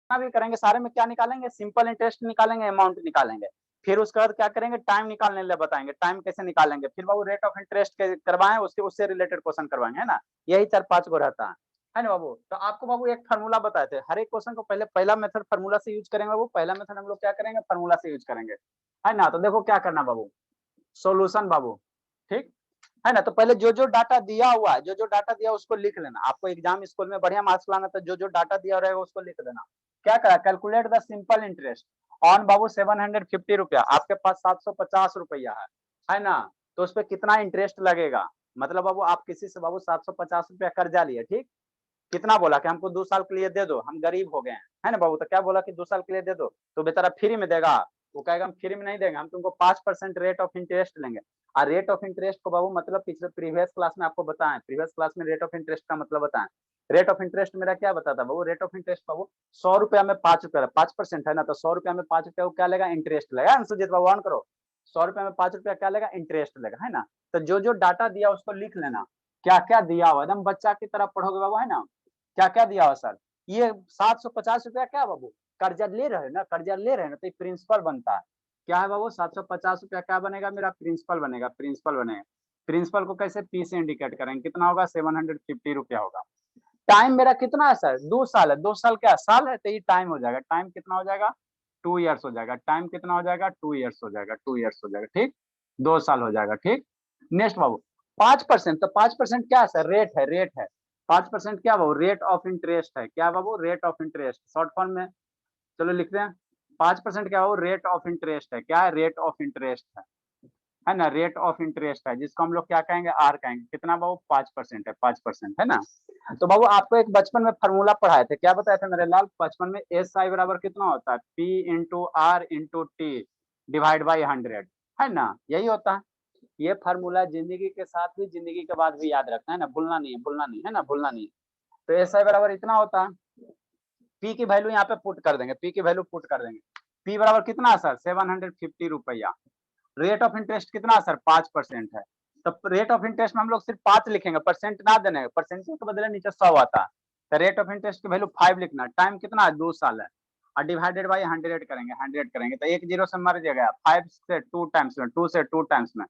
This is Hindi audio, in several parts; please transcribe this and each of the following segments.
भी करेंगे सारे में क्या निकालेंगे, सिंपल इंटरेस्ट निकालेंगे, अमाउंट निकालेंगे। फिर उसके बाद क्या करेंगे, टाइम निकालने लिए बताएंगे, टाइम कैसे निकालेंगे। फिर बाबू रेट ऑफ इंटरेस्ट करवाएं, उसके उससे रिलेटेड क्वेश्चन करवाएंगे, है ना। यही 4-5 को रहता है ना बाबू। तो आपको बाबू एक फार्मूला बताए थे, हर एक क्वेश्चन को पहले पहला मेथड फार्मूला से यूज करेंगे बाबू। पहला मेथड हम लोग क्या करेंगे, फार्मूला से यूज करेंगे, है ना। तो देखो क्या करना बाबू, सोल्यूशन बाबू, ठीक है ना। तो पहले जो जो डाटा दिया हुआ है, जो जो डाटा दिया उसको लिख लेना। आपको एग्जाम स्कूल में बढ़िया मार्क्स लाना, तो जो जो डाटा दिया रहेगा उसको लिख देना। क्या करा, calculate the simple interest on बाबू 750 रुपया। आपके पास 750 रुपया है ना। तो उस पर कितना इंटरेस्ट लगेगा, मतलब बाबू आप किसी से बाबू 750 रुपया कर्जा लिए, ठीक। कितना बोला कि हमको 2 साल के लिए दे दो, हम गरीब हो गए हैं, है ना बाबू। तो क्या बोला कि 2 साल के लिए दे दो, तो बेचारा फ्री में देगा। वो कहेगा हम फ्री में नहीं देंगे, हम तुमको 5% रेट ऑफ इंटरेस्ट लेंगे। और रेट ऑफ इंटरेस्ट को बाबू मतलब पिछले प्रीवियस क्लास में आपको बताएं, प्रीवियस क्लास में रेट ऑफ इंटरेस्ट का मतलब बताएं। रेट ऑफ इंटरेस्ट मेरा क्या बताता बाबू, रेट ऑफ इंटरेस्ट बाबू 100 रुपया में 5 रुपया, 5% है ना। तो 100 रुपया में 5 रुपया क्या लेगा, इंटरेस्ट लेगा। सुजीत बाबू ऑन करो, 100 रुपया में 5 रुपया क्या लेगा, इंटरेस्ट लेगा, है ना। तो जो जो डाटा दिया उसको लिख लेना, क्या क्या दिया हुआ, एकदम बच्चा की तरह पढ़ोगे बाबू, है ना। क्या क्या दिया हुआ सर, ये 750 रुपया क्या बाबू, कर्जा ले रहे हैं ना, कर्जा ले रहे हैं ना, तो प्रिंसिपल बनता है। क्या है बाबू, 750 रुपया क्या बनेगा, मेरा प्रिंसिपल बनेगा, प्रिंसिपल बनेगा। प्रिंसिपल को कैसे पी से इंडिकेट करेंगे, कितना होगा, 750 रुपया होगा। टाइम मेरा कितना है सर, 2 साल है। 2 साल क्या साल है, तो ये टाइम हो जाएगा। टाइम कितना हो जाएगा, 2 ईयर्स हो जाएगा। टाइम कितना हो जाएगा, 2 ईयर्स हो जाएगा, 2 ईयर्स हो जाएगा, ठीक। 2 साल हो जाएगा, ठीक। नेक्स्ट बाबू 5%, तो 5% क्या है सर, रेट है, रेट है। 5% क्या बाबू, रेट ऑफ इंटरेस्ट है। क्या बाबू, rate of interest, short form में चलो लिखते हैं। 5% क्या बाबू, रेट ऑफ इंटरेस्ट है। क्या है, रेट ऑफ इंटरेस्ट है ना, रेट ऑफ इंटरेस्ट है, जिसको हम लोग क्या कहेंगे, आर कहेंगे। कितना बाबू, 5% है, 5% है ना। तो बाबू आपको एक बचपन में फार्मूला पढ़ाए थे, क्या बताए थे मेरे लाल, बचपन में एस आई बराबर कितना होता है, P into R into T divide by 100, है ना, यही होता है। ये फार्मूला जिंदगी के साथ भी, जिंदगी के बाद भी याद रखना है ना, भूलना नहीं है, भूलना नहीं है ना, भूलना नहीं है। तो एस आई बराबर इतना होता है, पी की वैल्यू यहाँ पे पुट कर देंगे, पी की वैल्यू पुट कर देंगे। पी बराबर कितना है सर, 750 रुपया। रेट ऑफ इंटरेस्ट कितना है सर, 5% है। तो रेट ऑफ इंटरेस्ट में हम लोग सिर्फ 5 लिखेंगे, परसेंट ना देने, परसेंट के बदले नीचे 100 आता है। तो रेट ऑफ इंटरेस्ट की वैल्यू 5 लिखना। टाइम कितना है, 2 साल है। और डिवाइडेड बाई 100 करेंगे, 100 करेंगे तो एक जीरो से मर जाएगा। 5 से 2 टाइम्स में, 2 से 2 टाइम्स में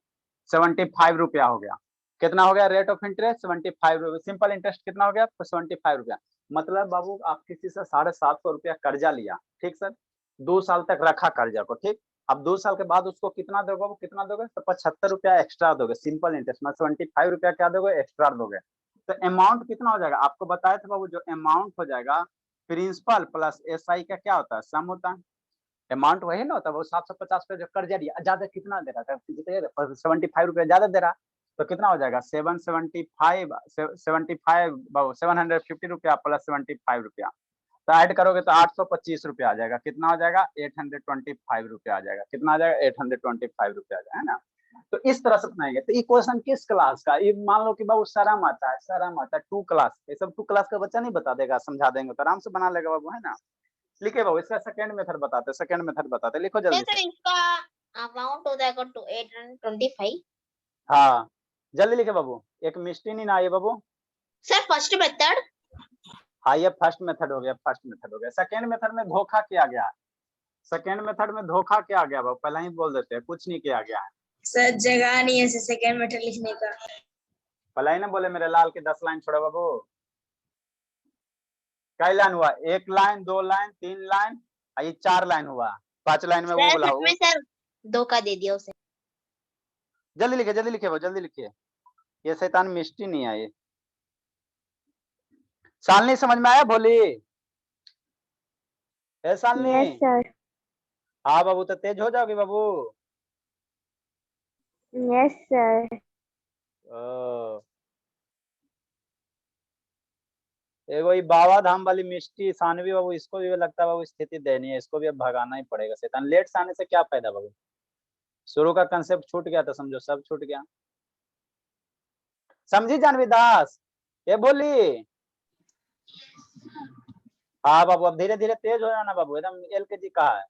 75 रुपया हो गया। कितना हो गया, रेट ऑफ इंटरेस्ट 75 रुपया। सिंपल इंटरेस्ट कितना हो गया, 75 रुपया। मतलब बाबू आप किसी से 750 रुपया कर्जा लिया, ठीक सर, 2 साल तक रखा कर्जा को, ठीक। अब 2 साल के बाद उसको कितना दोगे, वो कितना दोगे, तो 75 रुपया एक्स्ट्रा दोगे। सिंपल इंटरेस्ट में 75 रुपया क्या दोगे, एक्स्ट्रा दोगे। तो अमाउंट कितना हो जाएगा, आपको बताया था बाबू, जो अमाउंट हो जाएगा प्रिंसिपल प्लस एस आई का क्या होता है, सम होता है। अमाउंट वही ना होता है, वो 750 रुपया जो कर्जा लिया, ज्यादा कितना दे रहा था, 75 रुपया ज्यादा दे रहा। तो कितना हो जाएगा, 750 रुपया प्लस 75 रुपया। तो ऐड करोगे तो 825 रुपया आ जाएगा। कितना हो जाएगा, 825 रुपया आ जाएगा। कितना आ जाएगा, 825 रुपया आ जाएगा, है ना। तो इस तरह से बनाएंगे। तो ये क्वेश्चन किस क्लास का, ये मान लो कि बाबू शर्म आता है, शर्म आता है 2 क्लास, ये सब 2 क्लास का बच्चा नहीं बता देगा, समझा देंगे तो आराम से बना लेगा बाबू, है ना। लिखे बाबू, इसका सेकंड मेथड बताते, सेकंड मेथड बताते, लिखो जल्दी सर से। इसका अमाउंट हो जाएगा टू 825। हाँ जल्दी लिखे बाबू, एक मिस्टी नहीं ना आइए बाबू। Sir first method. हाँ ये फर्स्ट मेथड हो गया, फर्स्ट मेथड हो गया। सेकंड मेथड में धोखा किया गया है। सेकंड मेथड में धोखा किया गया बाबू, पहले ही बोल देते हैं, कुछ नहीं किया गया है। सर जगह नहीं है सेकंड मेथड लिखने का। पहले ही ना बोले मेरे लाल के 10 लाइन छोड़ो बाबू। कई लाइन हुआ, 1 लाइन, 2 लाइन, 3 लाइन, ये 4 लाइन हुआ। 5 लाइन में वो सर बोला उसमें सर धोखा दे दिया उसे। जल्दी लिखे, जल्दी लिखे बाबू, जल्दी लिखिए। ये शैतान मिस्टी नहीं है ये। सालनी समझ में आया भोली, ए सालनी। Yes sir. हाँ बाबू, तो तेज हो जाओगे बाबू। Yes sir. एगो ये बाबा धाम वाली मिष्टी सानवी बाबू, इसको भी लगता है बाबू स्थिति दयनीय है, इसको भी अब भगाना ही पड़ेगा। शैतान लेट से आने से क्या फायदा बाबू, शुरू का कंसेप्ट छूट गया तो समझो सब छूट गया। समझी जानवी दास, ये बोली। हाँ बाबू, अब धीरे धीरे तेज हो जाना बाबू, एकदम एलकेजी कहा है।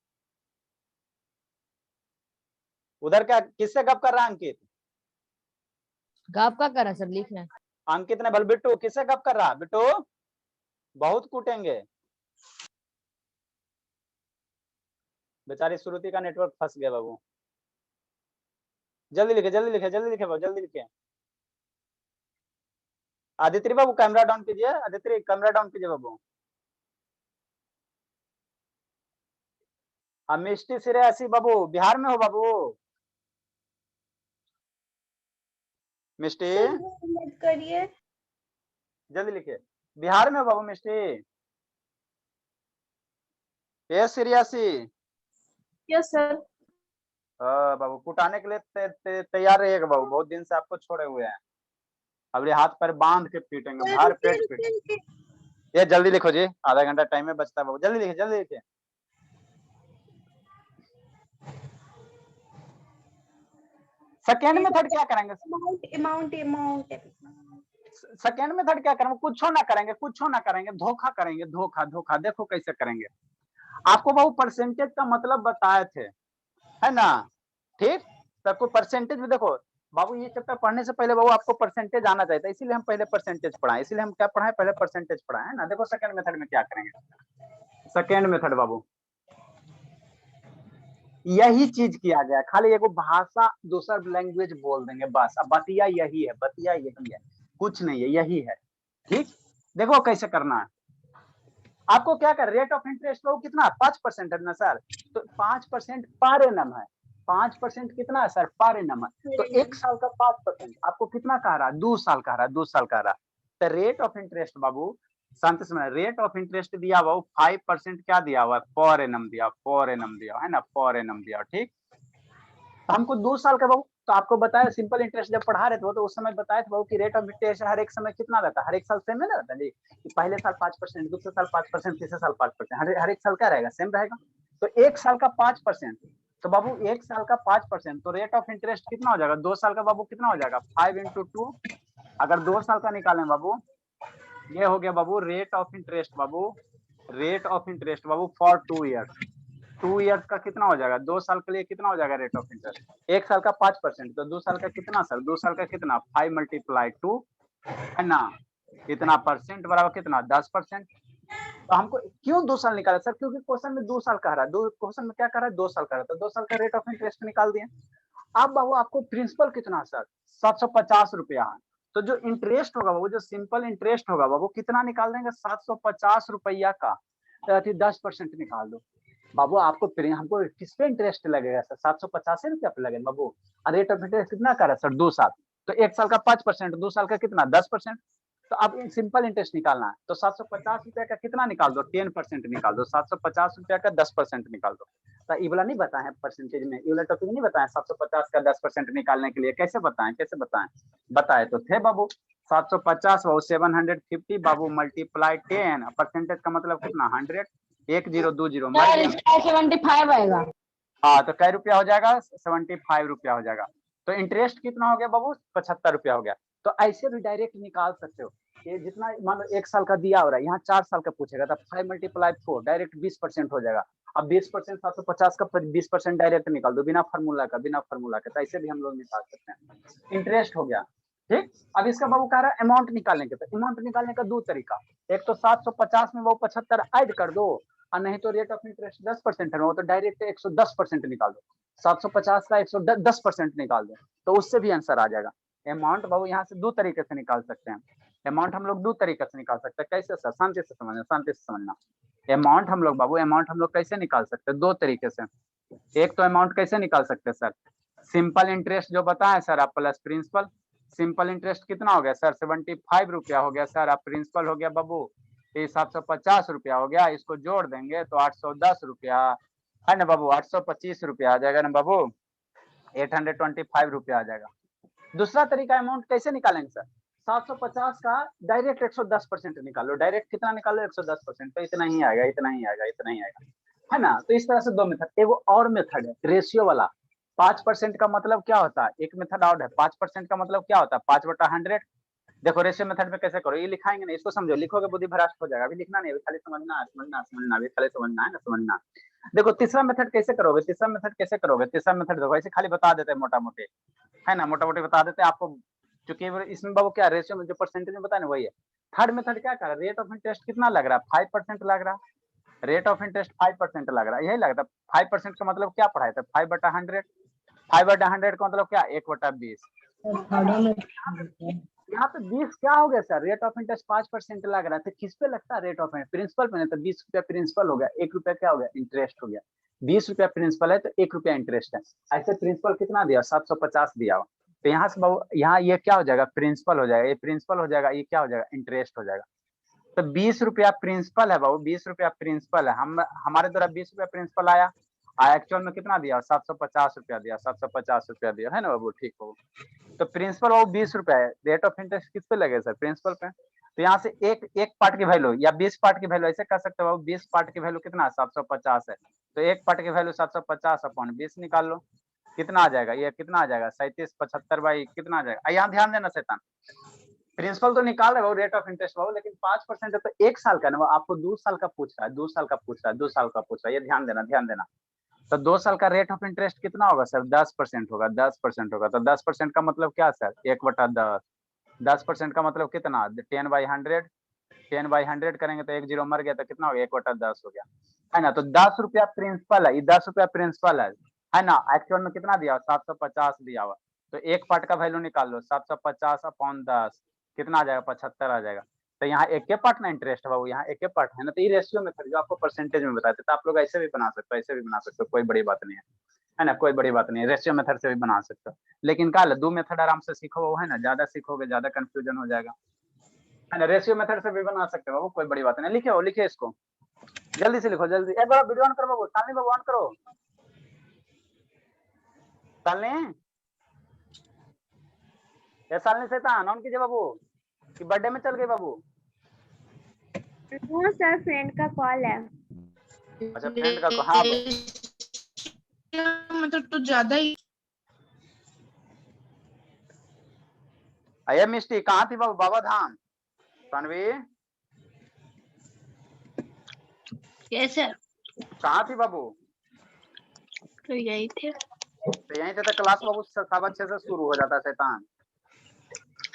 उधर क्या किससे गप कर रहा है अंकित, गप का करा सर, लिखना है। अंकित ने बोल बिट्टू किससे गप कर रहा है, बिट्टू बहुत कूटेंगे। बेचारी श्रुति का नेटवर्क फंस गया बाबू। जल्दी लिखे जल्दी लिखे जल्दी लिखे बाबू जल्दी लिखे। आदित्य बाबू कैमरा डाउन कीजिए, आदित्य कैमरा डाउन कीजिए बाबू। मिष्टी सिरेसी बाबू बिहार में हो बाबू? मिष्टी मत करिए। जल्दी लिखिए, बिहार में हो बाबू मिष्टी? ये सिरियासी यस सर। बाबू कुटाने के लिए तैयार रहिएगा बाबू, बहुत दिन से आपको छोड़े हुए हैं। अब ये हाथ पैर बांध के पीटेंगे, भर पेट पीटेंगे। ये जल्दी लिखो जी, आधा घंटा टाइम में बचता है बाबू, जल्दी लिखिए जल्दी लिखिए। सेकेंड मेथड क्या करेंगे? अमाउंट अमाउंट सेकेंड मेथड क्या करेंगे? कुछ ना करेंगे, कुछ ना करेंगे, धोखा करेंगे, धोखा धोखा। देखो कैसे करेंगे। आपको बाबू परसेंटेज का मतलब बताए थे, है ना? ठीक, तब को परसेंटेज में देखो बाबू, ये चैप्टर पढ़ने से पहले बाबू आपको परसेंटेज आना चाहिए था, इसीलिए हम पहले परसेंटेज पढ़ाए, इसीलिए हम क्या पढ़ाए, पहले परसेंटेज पढ़ाए, है ना? देखो सेकंड मेथड में क्या करेंगे। सेकंड मेथड बाबू यही चीज किया गया, खाली एगो भाषा दूसर लैंग्वेज बोल देंगे बस। अब बतिया यही है, बतिया यही है, कुछ नहीं है, यही है। ठीक, देखो कैसे करना है। आपको क्या कर, रेट ऑफ इंटरेस्ट बाबू कितना 5% है ना सर? तो 5% पर एनम है। 5% कितना है सर? पर एनम है। तो एक साल का 5% आपको कितना कह रहा है? 2 साल कह रहा है, 2 साल कह रहा है। तो रेट ऑफ इंटरेस्ट बाबू शांति से, रेट ऑफ इंटरेस्ट दिया बाबू 5% क्या दिया हुआ है? पर एनम दिया, पर एनम दिया है ना, पर एनम दिया। ठीक, तो हमको 2 साल का बाबू, तो आपको बताया सिंपल इंटरेस्ट जब पढ़ा रहे थे तो उस समय बताया था बाबू कि रेट ऑफ इंटरेस्ट हर एक समय कितना रहता है? हर एक साल सेम है ना रहता है जी, कि पहले साल 5%, दूसरे साल 5%, तीसरे साल 5%, हर एक साल क्या रहेगा? सेम रहेगा। तो एक साल का 5%, तो बाबू एक साल का 5%, तो रेट ऑफ इंटरेस्ट कितना हो जाएगा? 2 साल का बाबू कितना हो जाएगा? 5 into 2। अगर 2 साल का निकालें बाबू, ये हो गया बाबू रेट ऑफ इंटरेस्ट बाबू, रेट ऑफ इंटरेस्ट बाबू फॉर 2 ईयर्स। 2 ईयर्स का कितना हो जाएगा? 2 साल के लिए कितना हो जाएगा रेट ऑफ इंटरेस्ट? एक साल का 5%, तो 2 साल का कितना सर? 2 साल का कितना? 5 × 2 है ना, इतना परसेंट बराबर कितना? 10%। तो हमको क्यों 2 साल निकाला सर? क्योंकि क्वेश्चन में 2 साल कह रहा है, क्वेश्चन में क्या कह रहा है? 2 साल कह रहा है, तो 2 साल का रेट ऑफ इंटरेस्ट निकाल दिए। अब बाबू आपको प्रिंसिपल कितना सर? 750 रुपया है। तो जो इंटरेस्ट होगा वो, जो सिंपल इंटरेस्ट होगा वो कितना निकाल देंगे? 750 रुपया का 10% निकाल दो बाबू। आपको हमको किस पे इंटरेस्ट लगेगा सर? 750 रुपया पे लगेगा बाबू। रेट ऑफ इंटरेस्ट कितना कर रहा है सर? 2 साल, तो एक साल का 5%, 2 साल का कितना? 10%। तो अब सिंपल इंटरेस्ट निकालना है, तो 750 रुपया का कितना निकाल दो? 10% निकाल दो। 750 रुपया का 10% निकाल दो। तो ये वाला नहीं बताए हैं परसेंटेज में, ये वाला टॉपिक नहीं बताए 750 का 10% निकालने के लिए कैसे बताएं, कैसे बताएं? बताए तो थे बाबू। 750 बाबू 750 बाबू मल्टीप्लाई 10, परसेंटेज का मतलब कितना? 100, 1020 मर गया। 75 आएगा। हाँ, तो कै रुपया हो जाएगा? 75 रुपया हो जाएगा। तो इंटरेस्ट कितना हो गया बाबू? 75 रुपया हो गया। तो ऐसे भी डायरेक्ट निकाल सकते हो। ये जितना मान लो 1 साल का दिया हो रहा है, यहाँ 4 साल का पूछेगा, तो 5 × 4 डायरेक्ट 20% हो जाएगा। अब 20% 750 का 20% डायरेक्ट निकाल दो, बिना फार्मूला का, बिना फार्मूला के। तो ऐसे भी हम लोग निकाल सकते हैं। इंटरेस्ट हो गया। ठीक, अब इसका बाबू कह रहा है अमाउंट निकालने के। तो अमाउंट निकालने का 2 तरीका, एक तो 750 में वो 75 ऐड कर दो, और नहीं तो रेट ऑफ इंटरेस्ट 10% है वो, तो डायरेक्ट 110% निकाल दो। 750 का 110% निकाल दो, तो उससे भी आंसर आ जाएगा। अमाउंट बाबू यहाँ से 2 तरीके से निकाल सकते हैं। अमाउंट हम लोग 2 तरीके से निकाल सकते हैं। कैसे सर? शांति से समझना, शांति से समझना। अमाउंट हम लोग बाबू, अमाउंट हम लोग कैसे निकाल सकते हैं? 2 तरीके से। एक तो अमाउंट कैसे निकाल सकते हैं सर? सिंपल इंटरेस्ट जो बताया सर आप, प्लस प्रिंसिपल। सिंपल इंटरेस्ट कितना हो गया सर? 75 रुपया हो गया सर। आप प्रिंसिपल हो गया बाबू, ये 750 रुपया हो गया, इसको जोड़ देंगे तो 810 रुपया है ना बाबू। 825 रुपया आ जाएगा ना बाबू, 825 रुपया आ जाएगा। दूसरा तरीका अमाउंट कैसे निकालेंगे सर? 750 का डायरेक्ट 110% निकालो। डायरेक्ट कितना निकालो? 110%। तो इतना ही आएगा, इतना ही आएगा, इतना ही आएगा, है ना? तो इस तरह से 2 मेथड। एगो और मेथड है रेशियो वाला। 5% का मतलब क्या होता है? एक मेथड और है। 5% का मतलब क्या होता है? 5/100। देखो रेशियो मेथड में कैसे करो, ये लिखाएंगे नहीं, इसको समझो, लिखोगे बुद्धि भ्रष्ट हो जाएगा। अभी लिखना नहीं, अभी खाली समझना है, समझना समझना, अभी खाली समझना है ना, समझना। देखो तीसरा मेथड कैसे करोगे? तीसरा मेथड कैसे करोगे? तीसरा मेथड देखो, ऐसे खाली बता देते हैं मोटा मोटी, है ना, मोटा मोटी बता देते हैं आपको। चूंकि इसमें बाबू क्या रेशियो में जो परसेंटेज में बताया ना वही है। थर्ड मेथड क्या कर रहा है? रेट ऑफ इंटरेस्ट कितना लग रहा है? 5% लग रहा है। रेट ऑफ इंटरेस्ट 5% लग रहा है, यही लग रहा है। 5% का मतलब क्या पढ़ाया था, 5/100। 5/100 का मतलब क्या, 1/20। यहाँ पे 20 क्या हो गया सर, रेट ऑफ इंटरेस्ट 5% लग रहा है, तो किस पे लगता है रेट ऑफ इंटरेस्ट, प्रिंसिपल पे। नहीं तो 20 रुपया प्रिंसिपल हो गया, 1 रुपया क्या हो गया, इंटरेस्ट हो गया। 20 रुपया प्रिंसिपल है तो 1 रुपया इंटरेस्ट है। ऐसे प्रिंसिपल कितना दिया, 750 दिया हो, तो यहाँ से यहाँ ये क्या हो जाएगा, प्रिंसिपल हो जाएगा, ये प्रिंसिपल हो जाएगा, ये क्या हो जाएगा, इंटरेस्ट हो जाएगा। तो 20 रुपया प्रिंसिपल है बाबू, 20 रुपया प्रिंसिपल है, हम हमारे द्वारा 20 रुपया प्रिंसिपल आया, एक्चुअल में कितना दिया, 750 रुपया दिया, 750 रुपया दिया है ना बाबू, ठीक हो। तो प्रिंसिपल वो 20 रुपया है, रेट ऑफ इंटरेस्ट किस पे लगे सर, प्रिंसिपल पे। तो यहाँ से एक पार्ट की वैल्यू या 20 पार्ट की वैल्यू ऐसे कर सकते हो, 20 पार्ट की वैल्यू कितना, 750 है, तो एक पार्ट की वैल्यू 750 अपॉन 20 निकाल लो, कितना आ जाएगा, ये कितना आ जाएगा, 3775 बाई कितना आ जाएगा। यहाँ ध्यान देना शैतान, प्रिंसिपल तो निकाल रहे हो रेट ऑफ इंटरेस्ट बाबू, लेकिन 5% है तो 1 साल का ना, वो आपको 2 साल का पूछ रहा है, 2 साल का पूछ रहा है, 2 साल का पूछ रहा है, ये ध्यान देना, ध्यान देना। तो 2 साल का रेट ऑफ इंटरेस्ट कितना होगा सर, 10% होगा, 10% होगा। तो 10% का मतलब क्या सर, 1/10। 10% का मतलब कितना, 10/100। 10/100 करेंगे तो 1 जीरो मर गया, तो कितना हो गया, 1/10 हो गया, है ना। तो 10 रुपया प्रिंसिपल है, ये 10 रुपया प्रिंसिपल है ना। एक्चुअल में कितना दिया, 750 दिया हुआ, तो एक पार्ट का वैल्यू निकाल लो, 750 अपॉन 10 कितना आ जाएगा, 75 आ जाएगा। तो यहाँ एक के पार्ट ना इंटरेस्ट है बाबू, यहाँ एक के पार्ट है ना, तो ये रेशियो मेथड जो आपको परसेंटेज में बताते, तो आप लोग ऐसे भी बना सकते हो, ऐसे भी बना सकते हो, कोई बड़ी बात नहीं है ना, कोई बड़ी बात नहीं है, रेशियो मेथड से भी बना सकते हो। लेकिन क्या 2 मेथड आराम से सीखो, वो है ना, ज्यादा सीखोगे ज्यादा कंफ्यूजन हो जाएगा, है ना। रेशियो मेथड से भी बना सकते हो, वो कोई बड़ी बात नहीं। लिखे हो, लिखे इसको, जल्दी से लिखो, जल्दी। एक बार वीडियो ऑन करो बाबू, सालनी बाबू ऑन करो, सालनी, ये सालनी शैतान ऑन कीजिए बाबू, कि बर्थडे में चल गई बाबू। वो सर फ्रेंड का कॉल है। अच्छा फ्रेंड का, हाँ मतलब तो ज्यादा ही। अये मिस्टी कहाँ थी बाबू, बाबा धाम, तन्वी यस सर। कहाँ थी बाबू, तो यही थे, तो यहीं थे, तो क्लास बाबू 6:15 से शुरू हो जाता है शैतान।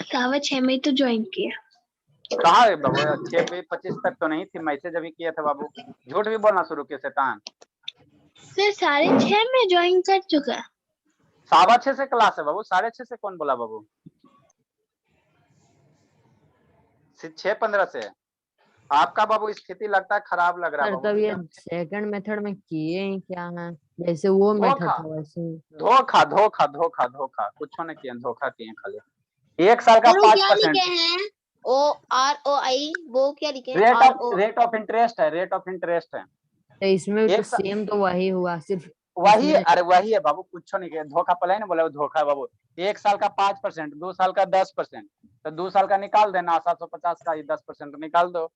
6:15 में तो ज्वाइन किया। कहाँ है बाबू, 6:25 तक तो नहीं थी, मैसेज अभी किया था बाबू, झूठ भी बोलना शुरू किया शैतान। सर 6:30 में ज्वाइन कर चुका। 6:15 से क्लास है बाबू, 6:30 से कौन बोला बाबू, 6:15 से। आपका बाबू स्थिति लगता है खराब लग रहा है सर बाबू, तब ये सेकंड मेथड में किए ही क्या है, जैसे वो मेथड धोखा था वैसे ही। धोखा धोखा धोखा धोखा, कुछ नहीं किए, धोखा किए खाली। 1 साल का और वो क्या 5%। लिखे हैं, OROI, वो क्या लिखे हैं, रेट ऑफ इंटरेस्ट है, रेट ऑफ इंटरेस्ट है। तो इसमें भी तो 1 साल सेम तो वही हुआ, सिर्फ वही, इसमें अरे वही है बाबू, कुछ नहीं किया, धोखा पहले ना बोला, वो धोखा है बाबू। 1 साल का 5%, 2 साल का 10%, तो 2 साल का निकाल देना, 750 का 10% निकाल दो।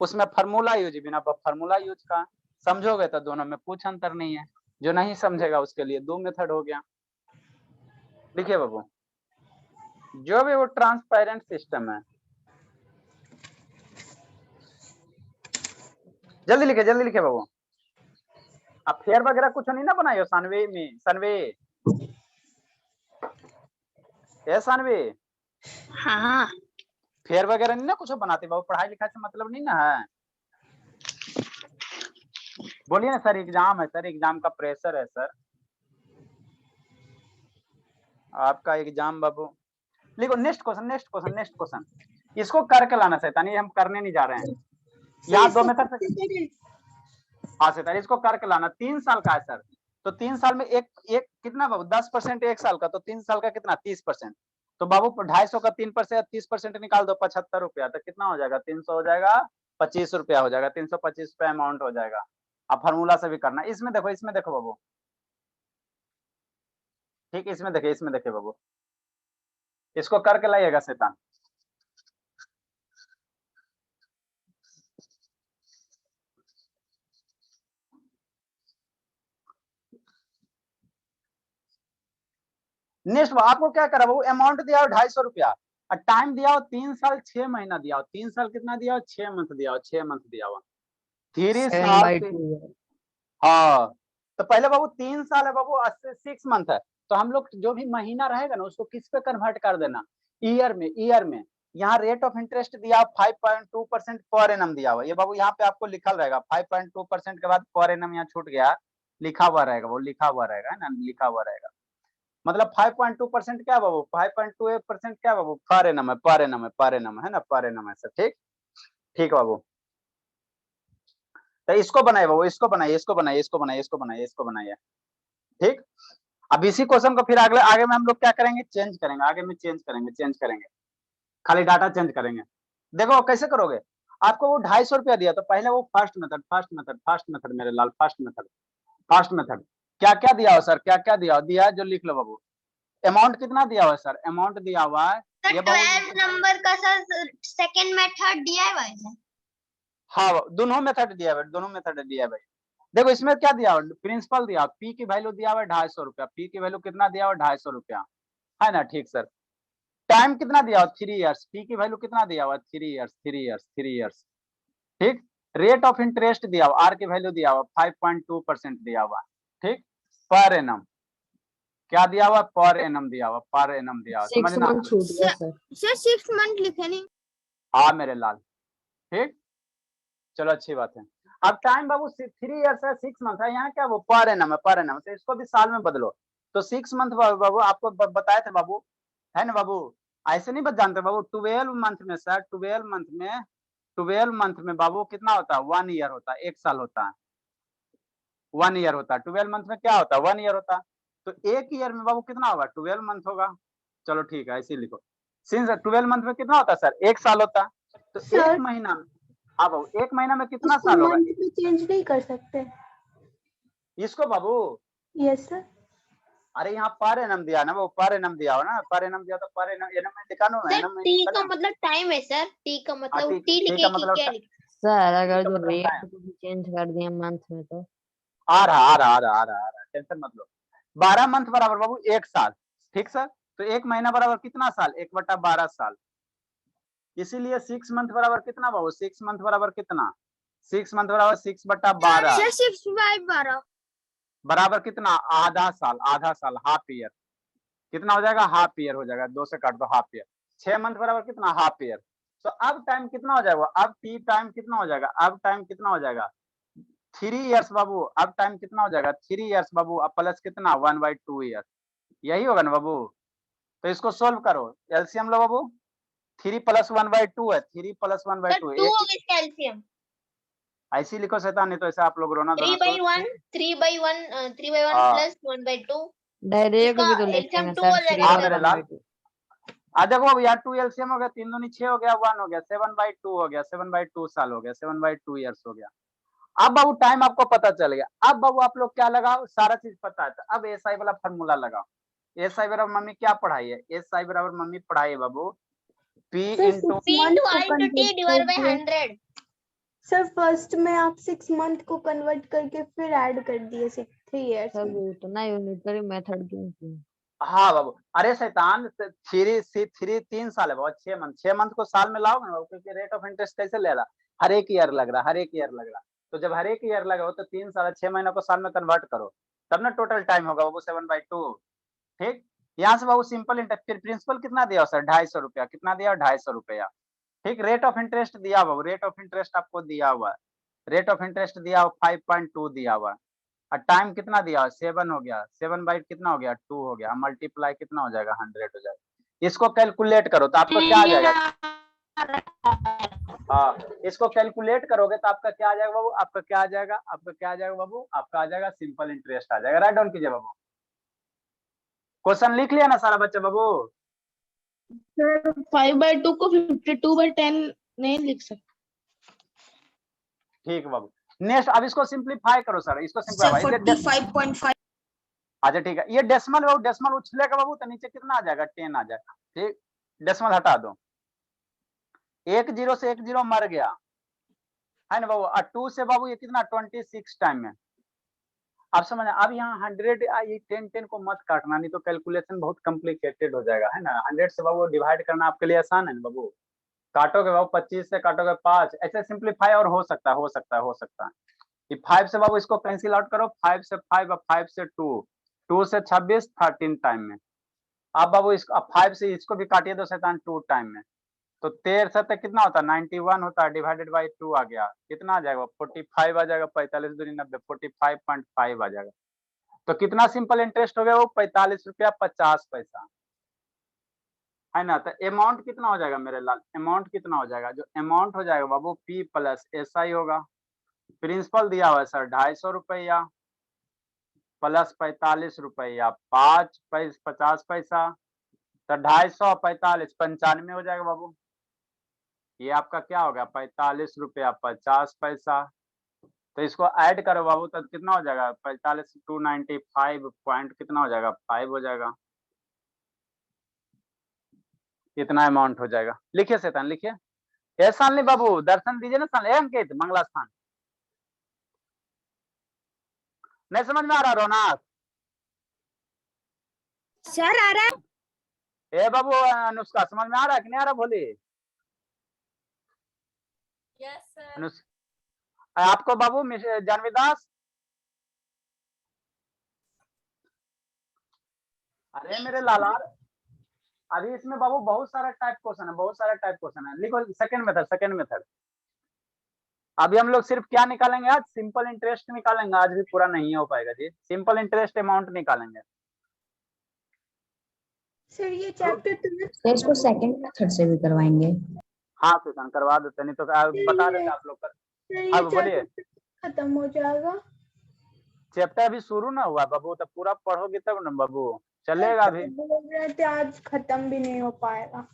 उसमें फार्मूला यूज, बिना फार्मूला यूज का समझोगे तो दोनों में कुछ अंतर नहीं है, जो नहीं समझेगा उसके लिए 2 मेथड हो गया। देखिए बाबू, जो भी वो ट्रांसपेरेंट सिस्टम है, जल्दी लिखे बाबू। आप फेयर वगैरह कुछ नहीं ना बनाइयो सानवी में, सानवी ए सानवी, हाँ फेयर वगैरह नहीं ना कुछ बनाते बाबू, पढ़ाई लिखाई से मतलब नहीं ना है। बोलिए ना सर, एग्जाम है सर, एग्जाम का प्रेशर है सर, आपका एग्जाम बाबू। लिखो next question, next question, next question, इसको करके लाना शैतान, ये हम करने नहीं जा रहे हैं। यहाँ 2 मेथड से, हाँ शैतान इसको करके लाना, 3 साल का है सर, तो 3 साल में एक कितना बाबू, 10% 1 साल का, तो 3 साल का कितना, 30%। तो बाबू 250 का 3% 30% निकाल दो, 75 रुपया, तो कितना हो जाएगा, 300 हो जाएगा, 25 रुपया हो जाएगा, 325 रुपया अमाउंट हो जाएगा। आप फार्मूला से भी करना, इसमें देखो बाबू, ठीक, इसमें देखिए बाबू, इसको करके लाइएगा शैतान। नेक्स्ट आपको क्या करा बाबू, अमाउंट दिया हो 250 रुपया, और टाइम दिया हो 3 साल 6 महीना दिया हो, 3 साल कितना दिया हो, 6 मंथ दिया हो, 6 मंथ दिया हुआ, 3 साल से। 7/2 हाँ, तो पहले बाबू 3 साल है बाबू, 6 मंथ है, तो हम लोग जो भी महीना रहेगा ना उसको किस पे कन्वर्ट कर देना, ईयर में, यहाँ रेट ऑफ इंटरेस्ट दिया 5.2% पर एनम दिया हुआ, ये बाबू यहाँ पे आपको लिखल रहेगा 5.2% के बाद पर एनम यहाँ छूट गया, लिखा हुआ रहेगा, वो लिखा हुआ रहेगा, है ना, लिखा हुआ रहेगा। मतलब 5.2% क्या बाबू, 5.28% क्या बाबू, पर एनम है, पर एनम है, पर एनम है ना, पर एनम है सर। ठीक, ठीक बाबू। तो इसको बनाइए बाबू, इसको बनाइए, इसको बनाइए, इसको बनाइए, इसको बनाइए, इसको बनाइए। ठीक, अब इसी क्वेश्चन को फिर अगले आगे में हम लोग क्या करेंगे, चेंज करेंगे, आगे में चेंज करेंगे, चेंज करेंगे, खाली डाटा चेंज करेंगे। देखो कैसे करोगे, आपको वो 250 रुपया दिया, तो पहले वो first method, first method, first method मेरे लाल, फर्स्ट मेथड, फर्स्ट मेथड क्या क्या दिया हो सर, क्या क्या दिया है जो लिख लो बाबू। अमाउंट कितना दिया हुआ है सर, अमाउंट दिया हुआ है ये बाबू 12 नंबर का सर सेकंड मेथड दिया है भाई। हाँ दोनों मेथड दिया है, दोनों मेथड दिया है भाई। देखो इसमें क्या दिया हुआ, प्रिंसिपल दिया, पी की वैल्यू दिया हुआ 250 रुपया, पी की वैल्यू कितना दिया हुआ 250 रुपया, है ना। ठीक सर, टाइम कितना दिया हुआ 3 इयर्स, पी की वैल्यू कितना दिया हुआ 3 इयर्स, 3 इयर्स, 3 इयर्स। ठीक, रेट ऑफ इंटरेस्ट दिया हुआ, आर की वैल्यू दिया हुआ 5.2% दिया हुआ। ठीक, पर एनम क्या दिया हुआ, पर एनम दिया हुआ, पर एनम दिया हुआ, 6 समझना। मंथ छूट गया सर। सर 6 मंथ लिखे नहीं। हाँ मेरे लाल, ठीक, चलो अच्छी बात है। अब टाइम बाबू 3 इयर्स है, 6 मंथ है, यहाँ क्या वो पर एनम है, पर एनम, तो इसको भी साल में बदलो। तो 6 मंथ बाबू आपको बताए थे बाबू, है ना बाबू, ऐसे नहीं बच जानते बाबू। 12 मंथ में सर, 12 मंथ में बाबू कितना होता है, 1 ईयर होता है, 1 साल होता है, 1 ईयर होता है। 12 मंथ में क्या होता है, 1 ईयर होता है। तो 1 ईयर में बाबू कितना होगा, 12 मंथ होगा। चलो ठीक है, ऐसे लिखो। सिंस 12 मंथ में कितना होता है सर, 1 साल होता है। तो सर, 1 महीना में, हाँ बाबू 1 महीना में कितना इसको साल होगा मंथ में चेंज नहीं कर सकते। इसको बाबू। Yes sir. अरे यहाँ पर एनम दिया ना, वो पर एनम दिया हो ना, पर एनम दिया तो पर एनम, एनम में लिखा ना, सर एनम में टी लिखा का ना। मतलब टाइम है सर, टी का मतलब टी टी टी लिखे का कि मतलब क्या लिखे। सर अगर का जो मतलब रेट time। को भी चेंज कर दिए मंथ में तो आ रहा आ रहा आ रहा आ रहा आ रहा, टेंशन मत लो। 12 मंथ बराबर बाबू 1 साल। ठीक सर, तो 1 महीना बराबर कितना साल, 1/12 साल। इसीलिए 6 मंथ बराबर कितना बाबू, 6 मंथ बराबर कितना, 6 मंथ बराबर 6/12 सर 6/12 बराबर कितना, आधा साल, आधा साल, हाफ ईयर। कितना हो जाएगा, हाफ ईयर हो जाएगा, 2 से काट दो, हाफ ईयर। 6 मंथ बराबर कितना, हाफ ईयर। तो अब टाइम कितना हो जाएगा, अब टी टाइम कितना हो जाएगा, अब टाइम कितना हो जाएगा 3 इयर्स बाबू। अब टाइम कितना हो जाएगा 3 इयर्स बाबू, अब प्लस कितना 1/2 ईयर, यही होगा ना बाबू। तो इसको सोल्व करो, एलसीएम लो बाबू। 3 + 1/2 है, 3 + सर 1/2 2 एक होगा इसका एलसीएम। ऐसी लिखो शैतान, नहीं तो ऐसे आप लोग रोना धोना 3/1 सोच। 3/1 3/1 हाँ प्लस 1/2, डायरेक्ट इसका भी तो लिख एलसीएम देंगे 2 सर हो जाएगा 3 हाँ और सर। मेरे लाल। 1/2। देखो अब यार 2 एलसीएम हो गया, 3 दूनी 6 हो गया, 1 हो गया, 7/2 हो गया, 7/2 साल हो गया, 7/2 ईयर्स हो गया। अब बाबू टाइम आपको पता चल गया। अब बाबू आप लोग क्या लगाओ, सारा चीज पता है, तो अब एसआई वाला फॉर्मूला लगाओ। एसआई बराबर मम्मी क्या पढ़ाई है, एसआई बराबर मम्मी पढ़ाई है बाबू P into P into I into T divided by 100। Sir first में आप 6 मंथ को कन्वर्ट करके फिर ऐड कर दिए 3 इयर्स सब में। उतना यूनिटरी मेथड क्यों किए? हाँ बाबू, अरे शैतान 3 साल है बाबू, 6 मंथ को साल में लाओगे ना बाबू, क्योंकि रेट ऑफ इंटरेस्ट कैसे ले रहा, हर एक ईयर लग रहा, हर एक ईयर लग रहा। तो जब हर एक ईयर लगा हो तो 3 साल 6 महीनों को साल में कन्वर्ट करो, तब ना टोटल टाइम होगा बाबू 7/2। ठीक, यहाँ से बाबू सिंपल इंटरेस्ट, फिर प्रिंसिपल कितना दिया सर 250 रुपया, कितना दिया 250 रुपया। ठीक, रेट ऑफ इंटरेस्ट दिया बाबू, रेट ऑफ इंटरेस्ट आपको दिया हुआ है, रेट ऑफ इंटरेस्ट दिया हुआ 5.2 दिया हुआ है। और टाइम कितना दिया हुआ 7 हो गया, 7 कितना हो गया 2 हो गया, मल्टीप्लाई कितना हो जाएगा 100 हो जाएगा। इसको कैलकुलेट करो तो आपको क्या आ जाएगा, हाँ इसको कैलकुलेट करोगे तो आपका क्या आ जाएगा बाबू, आपका क्या आ जाएगा, आपका क्या आ जाएगा बाबू, आपका आ जाएगा सिंपल इंटरेस्ट आ जाएगा। राइट डाउन कीजिए बाबू, क्वेश्चन लिख लिया ना सारा बच्चा बाबू। सर 5/2 को 52/10 नहीं लिख सकते। ठीक है बाबू, नेक्स्ट अब इसको सिंप्लीफाई करो सर, इसको सर सिंप्लीफाई, 45.5। अच्छा ठीक है, ये डेसिमल बाबू, डेसिमल उछलेगा बाबू तो नीचे कितना आ जाएगा 10 आ जाएगा। ठीक, डेसिमल हटा दो, 1 0 से 1 0 मर गया, है ना बाबू। और 2 से बाबू ये कितना 26 टाइम में। अब समझ, अब यहाँ 100 ये 10 को मत काटना, नहीं तो कैलकुलेशन बहुत कॉम्प्लिकेटेड हो जाएगा, है ना। 100 से बाबू डिवाइड करना आपके लिए आसान है ना बाबू। काटोगे बाबू 25 से काटोगे 5, ऐसे सिंप्लीफाई और हो सकता है, हो सकता है, हो सकता है। ये 5 से बाबू इसको कैंसिल आउट करो, 5 से 5 और 5 से 2, 2 से 26 13 टाइम में। अब बाबू इसको 5 से इसको भी काटिए तो शैतान 2 टाइम में। तो 13 7 कितना होता है 91 होता है, डिवाइडेड बाई 2 आ गया, कितना आ जाएगा 45 आ जाएगा, 45 दूनी 90, 45.5 आ जाएगा। तो कितना सिंपल इंटरेस्ट हो गया वो 45 रुपया 50 पैसा, है ना। तो अमाउंट कितना हो जाएगा मेरे लाल, अमाउंट कितना हो जाएगा, जो अमाउंट हो जाएगा बाबू P प्लस SI होगा। प्रिंसिपल दिया हुआ है सर 250 रुपया प्लस 45 रुपया 50 पैसा, तो 250 45 95 हो जाएगा बाबू। ये आपका क्या होगा 45 रुपया 50 पैसा। तो इसको ऐड करो बाबू, तो कितना हो जाएगा 45 295 पॉइंट कितना हो जाएगा 5 हो जाएगा। इतना अमाउंट हो जाएगा। लिखिए शैतान लिखिए। ये सालनी बाबू दर्शन दीजिए ना साल, अंकित मंगला स्थान। नहीं समझ में आ रहा रोनाक? सर आ रहा है। ए बाबू अनुष्का समझ में आ रहा है कि नहीं आ रहा बोली? Yes, sir. आपको बाबू जानवी दास? अरे मेरे लालार, अभी इसमें बाबू बहुत सारा टाइप क्वेश्चन है, बहुत सारा टाइप क्वेश्चन है। लिखो सेकंड मेथड। अभी हम लोग सिर्फ क्या निकालेंगे आज, सिंपल इंटरेस्ट निकालेंगे। आज भी पूरा नहीं हो पाएगा जी, सिंपल इंटरेस्ट अमाउंट निकालेंगे। सर ये चैप्टर तो इसको सेकंड मेथड से भी करवाएंगे। हाँ किसान करवा देते, नहीं तो बता देते आप लोग। अब बोलिए। खत्म हो जाएगा। चैप्टर अभी शुरू ना हुआ बाबू, तो पूरा पढ़ोगे तब ना बाबू चलेगा। अभी बोल रहे थे आज खत्म भी नहीं हो पाएगा।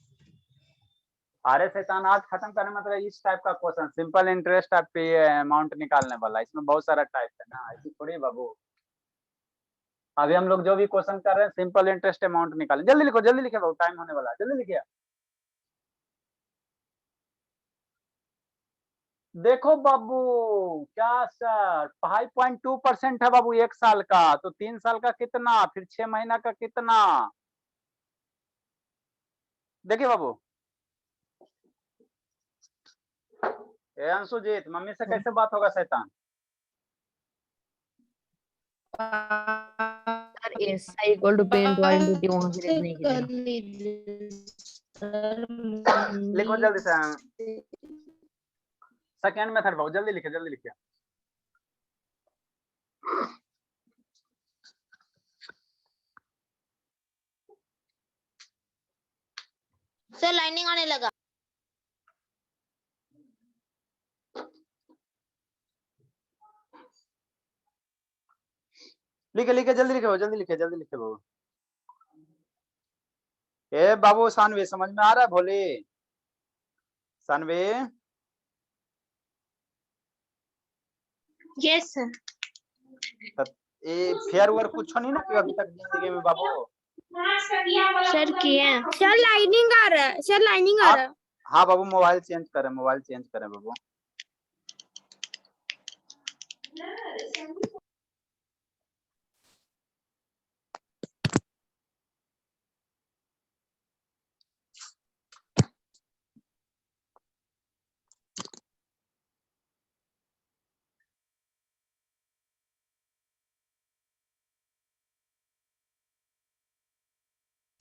अरे शैतान आज खत्म करने मतलब इस टाइप का क्वेश्चन, सिंपल इंटरेस्ट आप पे अमाउंट निकालने वाला, इसमें बहुत सारा टाइप है ना, ऐसी थोड़ी बाबू। अभी हम लोग जो भी क्वेश्चन कर रहे हैं सिंपल इंटरेस्ट अमाउंट निकालें। जल्दी लिखो, जल्दी लिखे बाबू, टाइम होने वाला है, जल्दी लिखिए। देखो बाबू क्या सर 5.2% है बाबू 1 साल का, तो 3 साल का कितना, फिर 6 महीना का कितना। देखिए बाबू ए अंशुजीत, मम्मी से कैसे बात होगा शैतान? Sir SI equal to P into R into T वहां से नहीं लिखो जल्दी से सेकेंड मेथड बाबू, जल्दी लिखे, जल्दी लिखिए। सर लाइनिंग आने लगा। लिखे लिखे जल्दी लिखे बाबू, जल्दी लिखे, जल्दी लिखे बाबू। ए बाबू सानवी समझ में आ रहा है Bholi? Sanvi yes sir. A fair work कुछ नहीं ना किया अभी तक जिंदगी में बाबू? सर किए सर, लाइनिंग आ रहा है सर, लाइनिंग आ रहा है। हाँ बाबू मोबाइल चेंज करें, मोबाइल चेंज करें बाबू।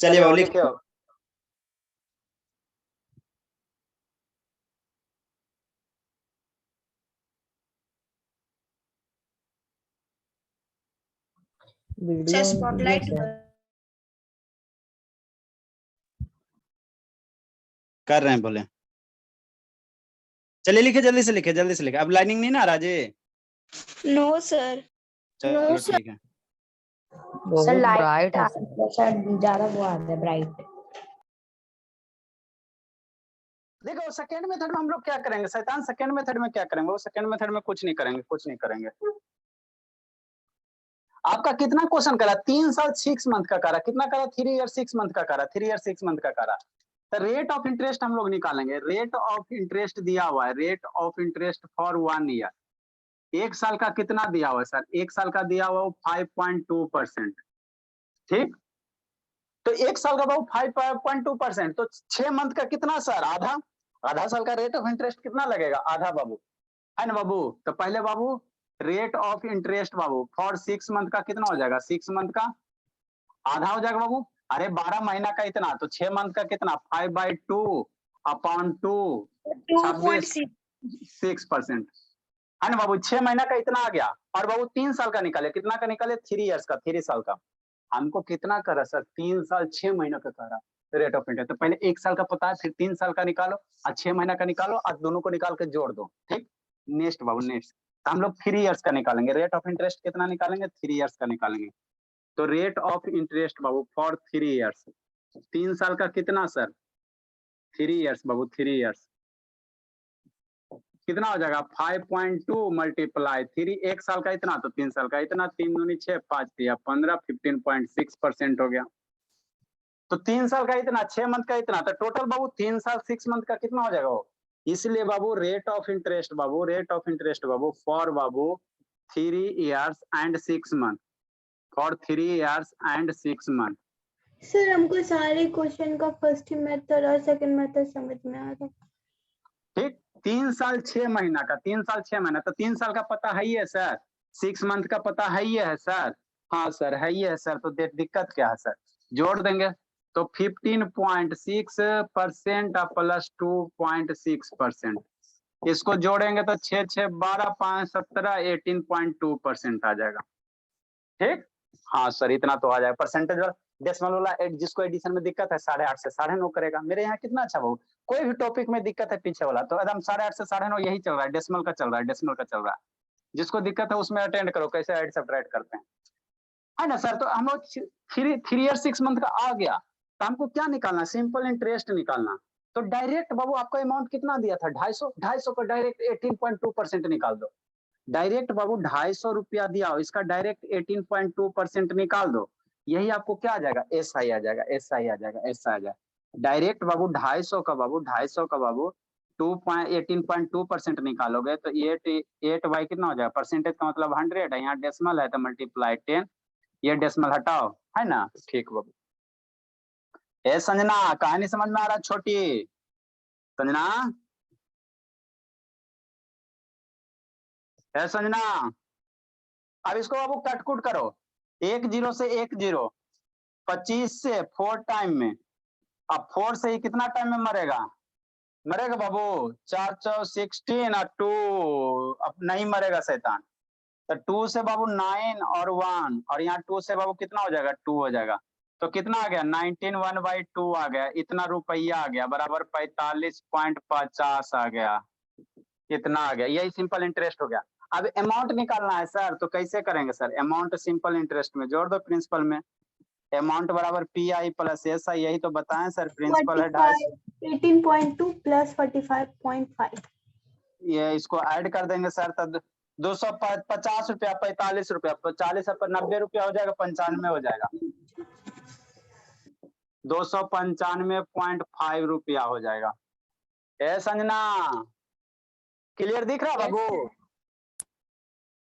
चलिए बाबू लिखे। वीडियो स्पॉटलाइट कर रहे हैं बोले। चलिए लिखे, जल्दी से लिखे, जल्दी से लिखे। अब लाइनिंग नहीं ना आ रहा जी? No sir. चलो ठीक है। बहुत सर ब्राइट है। सर ज्यादा वो आ रहा है ब्राइट। देखो सेकेंड मेथड में हम लोग क्या करेंगे शैतान, सेकेंड मेथड में क्या करेंगे, वो सेकेंड मेथड में कुछ नहीं करेंगे, कुछ नहीं करेंगे। आपका कितना क्वेश्चन करा, 3 साल 6 मंथ का करा, कितना करा 3 ईयर 6 मंथ का करा, 3 ईयर 6 मंथ का करा। तो रेट ऑफ इंटरेस्ट हम लोग निकालेंगे। रेट ऑफ इंटरेस्ट दिया हुआ है, rate of interest for 1 year. 1 साल का कितना दिया हुआ है सर? 1 साल का दिया हुआ 5.2%। ठीक, तो 1 साल का बाबू 5.2%, तो 6 मंथ का कितना सर? आधा। आधा साल का रेट ऑफ इंटरेस्ट कितना लगेगा? आधा बाबू, है ना बाबू? तो पहले बाबू रेट ऑफ इंटरेस्ट बाबू फॉर 6 मंथ का कितना हो जाएगा? 6 मंथ का आधा हो जाएगा बाबू। अरे 12 महीना का इतना, तो 6 मंथ का कितना? 5/2 अपॉन 2 6% है ना बाबू। 6 महीना का इतना आ गया, और बाबू 3 साल का निकाले, कितना का निकाले 3 इयर्स का, 3 साल का। हमको कितना कर रहा सर 3 साल 6 महीना का कर रहा रेट ऑफ इंटरेस्ट। तो पहले 1 साल का पता है, फिर 3 साल का निकालो और 6 महीना का निकालो और दोनों को निकाल के जोड़ दो। ठीक, नेक्स्ट बाबू नेक्स्ट। तो हम लोग 3 इयर्स का निकालेंगे। रेट ऑफ इंटरेस्ट कितना निकालेंगे 3 इयर्स का निकालेंगे। तो रेट ऑफ इंटरेस्ट बाबू फॉर 3 इयर्स, 3 साल का कितना सर 3 इयर्स बाबू 3 इयर्स कितना हो जाएगा 5.2 मल्टीप्लाई 3, 1 साल का इतना तो 3 साल का इतना, 3 दूनी 6 5 दिया 15, 15.6% हो गया। तो 3 साल का इतना, 6 मंथ का इतना, तो टोटल बाबू 3 साल 6 मंथ का कितना हो जाएगा वो। इसलिए बाबू रेट ऑफ इंटरेस्ट बाबू, रेट ऑफ इंटरेस्ट बाबू फॉर बाबू 3 years and 6 month, for 3 years and 6 month. Sir हमको सारे क्वेश्चन का फर्स्ट मेथड और सेकंड मेथड समझ में आ रहा। ठीक, 3 साल 6 महीना का, 3 साल 6 महीना, तो 3 साल का पता है ही है सर, 6 मंथ का पता है ही है सर। हाँ सर है ही है सर, तो दिक्कत क्या है सर, जोड़ देंगे तो 15.6% प्लस 2.6%, इसको जोड़ेंगे तो 6 6 12 5 17 18.2% आ जाएगा। ठीक, हाँ सर इतना तो आ जाएगा। परसेंटेज डेसिमल वाला जिसको एडिशन में दिक्कत है 8.5 से 9.5 करेगा। मेरे यहाँ कितना अच्छा बाबू, कोई भी टॉपिक में दिक्कत है पीछे वाला तो एकदम 8.5 से 9.5 यही चल रहा है, डेसिमल का चल रहा है, डेसिमल का चल रहा है। जिसको दिक्कत है उसमें अटेंड करो कैसे ऐड सब्ट्रैक्ट करते हैं, है ना सर। तो हम लोग 3 ईयर 6 मंथ का आ गया, तो हमको क्या निकालना, सिंपल इंटरेस्ट निकालना। तो डायरेक्ट बाबू आपका अमाउंट कितना दिया था 250 को डायरेक्ट 18.2% निकाल दो। डायरेक्ट बाबू 250 रुपया दिया हो, इसका डायरेक्ट 18.2% निकाल दो। यही आपको क्या आ जाएगा SI आ जाएगा, SI आ जाएगा, SI आ जाएगा। डायरेक्ट बाबू 250 का बाबू 18.2% निकालोगे तो 8 बाई कितना हो जाएगा, परसेंटेज का मतलब 100 है, यहाँ डेसिमल है तो मल्टीप्लाई 10, ये डेसिमल हटाओ, है ना। ठीक बाबू। ए संजना कहानी समझ में आ रहा छोटी संजना, है संजना। अब इसको बाबू कटकुट करो, 1 0 से 1 0, 25 से 4 टाइम में, अब 4 से ही कितना टाइम में मरेगा बाबू 4 4 16 और 2 अब नहीं मरेगा शैतान। तो 2 से बाबू 9 और 1 और यहाँ 2 से बाबू कितना हो जाएगा 2 हो जाएगा। तो कितना आ गया 19 1/2 आ गया, इतना रुपया आ गया बराबर 45.50 आ गया, कितना आ गया, यही सिंपल इंटरेस्ट हो गया। अब अमाउंट निकालना है सर, तो कैसे करेंगे सर, अमाउंट सिंपल इंटरेस्ट में जोड़ दो प्रिंसिपल में, अमाउंट बराबर PI प्लस SI, यही तो बताएं सर, प्रिंसिपल है 18.2 प्लस 45.5, ये इसको ऐड कर देंगे सर, तब 250 रुपया 45 रुपया 40 पर 90 रुपया हो जाएगा, 95 हो जाएगा, 295.5 रुपया हो जाएगा। ए संजना क्लियर दिख रहा बाबू,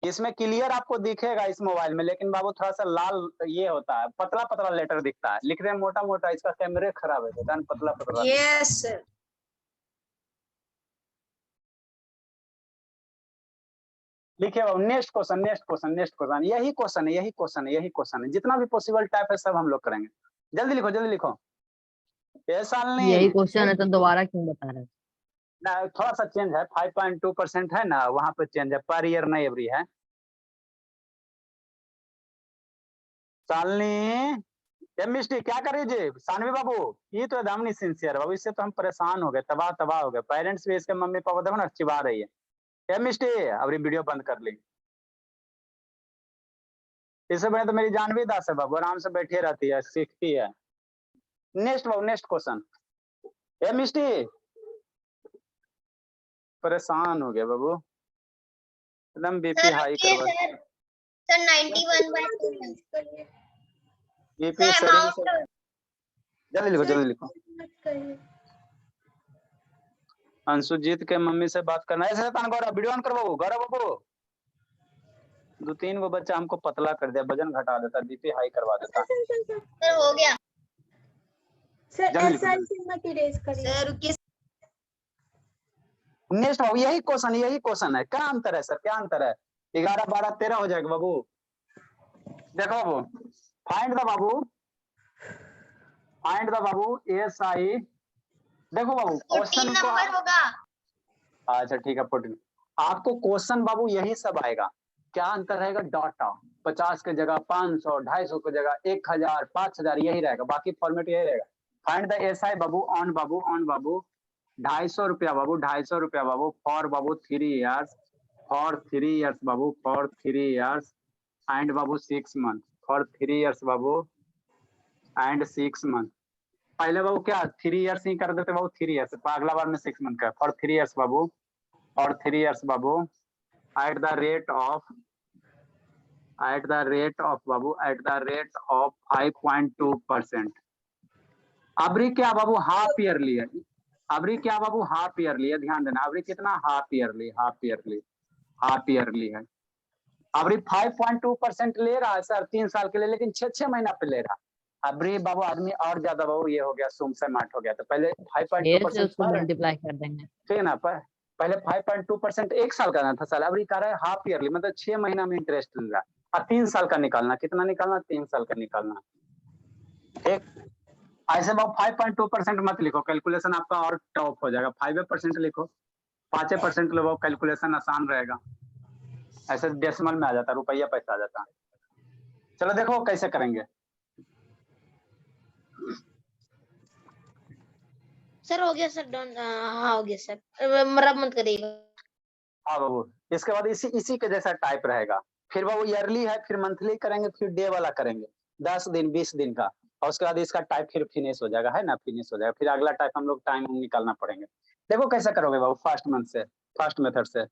इसमें क्लियर आपको दिखेगा इस मोबाइल में, लेकिन बाबू थोड़ा सा लाल ये होता है, पतला पतला लेटर दिखता है, लिख रहे हैं मोटा मोटा, इसका कैमरे खराब है, पतला पतला। Yes, sir. लिखे बाबू next question, next question, next question, यही क्वेश्चन है, यही क्वेश्चन है, यही क्वेश्चन है, जितना भी पॉसिबल टाइप है सब हम लोग करेंगे। जल्दी लिखो जल्दी लिखो। ये साल नहीं यही क्वेश्चन है तो दोबारा क्यों बता रहे हैं। ना, थोड़ा सा चेंज है, 5.2% है ना, वहां पे चेंज है, पर ईयर नहीं एवरी है। सालनी केमिस्ट्री क्या कर रही जी सानवी बाबू, ये तो एकदम नहीं सिंसियर बाबू, इससे तो हम परेशान हो गए, तबाह हो गए, पेरेंट्स भी इसके मम्मी पापा देखो ना चिढ़ा रही है। केमिस्ट्री अभी वीडियो बंद कर ली, इससे बड़े तो मेरी जानवी दास है बाबू, आराम से बैठी रहती है सीखती है। नेक्स्ट बाबू नेक्स्ट क्वेश्चन, केमिस्ट्री परेशान हो गया बाबू, एकदम बीपी हाई करवा, Sir, 91/2. बीपी Sir, शरीर amount. से। जल्दी लिखो जल्दी लिखो। अंशुजीत के मम्मी से बात करना है, गौरव वीडियो ऑन करो बाबू, गौरव बाबू 2-3 गो बच्चा हमको पतला कर दिया, वजन घटा देता, बीपी हाई करवा देता। Sir, हो गया। सर जल्दी SI लिखो। से मत इरेज करिए। Sir, रुकिए। नेक्स्ट बाबू यही क्वेश्चन है, क्या अंतर है सर, क्या अंतर है, 11 12 13 हो जाएगा बाबू। देखो बाबू फाइंड द बाबू SI देखो बाबू 14 क्वेश्चन को नंबर होगा। अच्छा ठीक है 14 आपको क्वेश्चन बाबू यही सब आएगा। क्या अंतर रहेगा? डाटा 50 की जगह 500, 250 की जगह 1000, 5000 यही रहेगा, बाकी फॉर्मेट यही रहेगा। फाइंड द एसआई बाबू ऑन बाबू 250 रुपया बाबू 250 रुपया बाबू फॉर बाबू 3 इयर्स फॉर 3 इयर्स बाबू फॉर 3 इयर्स एंड बाबू 6 मंथ फॉर 3 इयर्स बाबू एंड 6 मंथ। पहले बाबू क्या 3 इयर्स ही कर देते बाबू 3 इयर्स, अगला बार में 6 मंथ का फॉर 3 इयर्स बाबू और 3 years Babu at the rate of Babu at the rate of 5.2%। अबरी क्या बाबू हाफ ईयरली है, अबरी क्या बाबू हाफ ईयरली है, ध्यान देना अबरी कितना हाफ ईयरली है। अबरी 5.2% ले रहा है सर 3 साल के लिए, लेकिन 6 महीना पे ले रहा है। अबरी बाबू आदमी और ज्यादा बाबू ये हो गया सुम से माट हो गया, तो पहले 5.2% उसको मल्टीप्लाई कर देंगे। ठीक है ना, पहले 5.2% 1 साल का था साल, अभी कह रहा है हाफ ईयरली, मतलब 6 महीना में इंटरेस्ट मिल रहा है और 3 साल का निकालना, कितना निकालना? 3 साल का निकालना। ठीक, ऐसे बाबू 5.2% मत लिखो, कैलकुलेशन आपका और टॉप हो जाएगा। 5% लिखो, 5% लो, कैलकुलेशन आसान रहेगा। ऐसे डेसिमल में आ जाता, रुपया पैसा आ जाता। चलो देखो कैसे करेंगे। सर हो गया सर, डन। हाँ हो गया सर, मरम्मत मत करिएगा। हाँ बाबू, इसके बाद इसी के जैसा टाइप रहेगा। फिर बाबू ईयरली है, फिर मंथली करेंगे, फिर डे वाला करेंगे 10 दिन 20 दिन का, और उसके बाद इसका टाइप फिर फिनिश हो जाएगा, है ना, फिनिश हो जाएगा। फिर अगला टाइप हम लोग टाइम निकालना पड़ेंगे। देखो कैसे करोगे बाबू, फर्स्ट मंथ से, फर्स्ट मेथड से।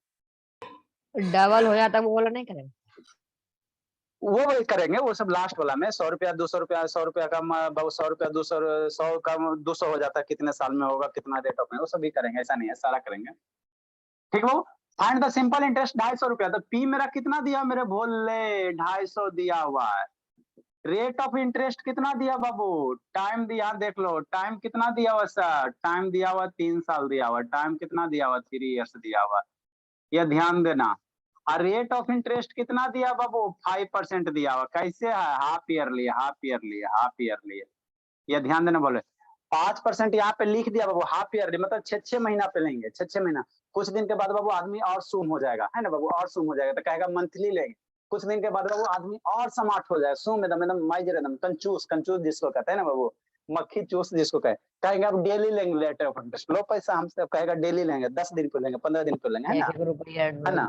डबल हो जाता वो वाला नहीं करेंगे? वो वही करेंगे, वो सब लास्ट वाला में 100 रुपया 200 रुपया 100 रुपया का बाबू 100 रुपया 200 100 का 200 हो जाता है, कितने साल में होगा, कितना रेट ऑफ में, वो सब भी करेंगे, ऐसा नहीं है, सारा करेंगे। ठीक है, फाइंड द सिंपल इंटरेस्ट 250 रुपया, तो पी मेरा कितना दिया मेरे भोले? 250 दिया हुआ है। रेट ऑफ इंटरेस्ट कितना दिया बाबू? टाइम दिया, देख लो टाइम कितना दिया हुआ सर, टाइम दिया हुआ 3 साल दिया हुआ, टाइम कितना दिया हुआ? 3 इयर्स दिया हुआ, ये ध्यान देना। और रेट ऑफ इंटरेस्ट कितना दिया बाबू? 5% दिया हुआ। कैसे है? हाफ ईयरली ये ध्यान देना। बोले 5% यहाँ पे लिख दिया बाबू, हाफ ईयरली मतलब 6 महीना पे लेंगे, 6 महीना। कुछ दिन के बाद बाबू आदमी और सूम हो जाएगा, है ना बाबू, और सूम हो जाएगा तो कहेगा मंथली लेंगे। कुछ दिन के बाद बाबू आदमी और समाट हो जाए, सूम एकदम माइजर एकदम कंजूस जिसको कहते हैं ना बाबू, मक्खी चूस जिसको कहेंगे अब डेली लेंगे रेट ऑफ इंटरेस्ट, लो पैसा हमसे, कहेगा डेली लेंगे, 10 दिन पे लेंगे, 15 दिन पे लेंगे, है ना, 1 रुपया है ना,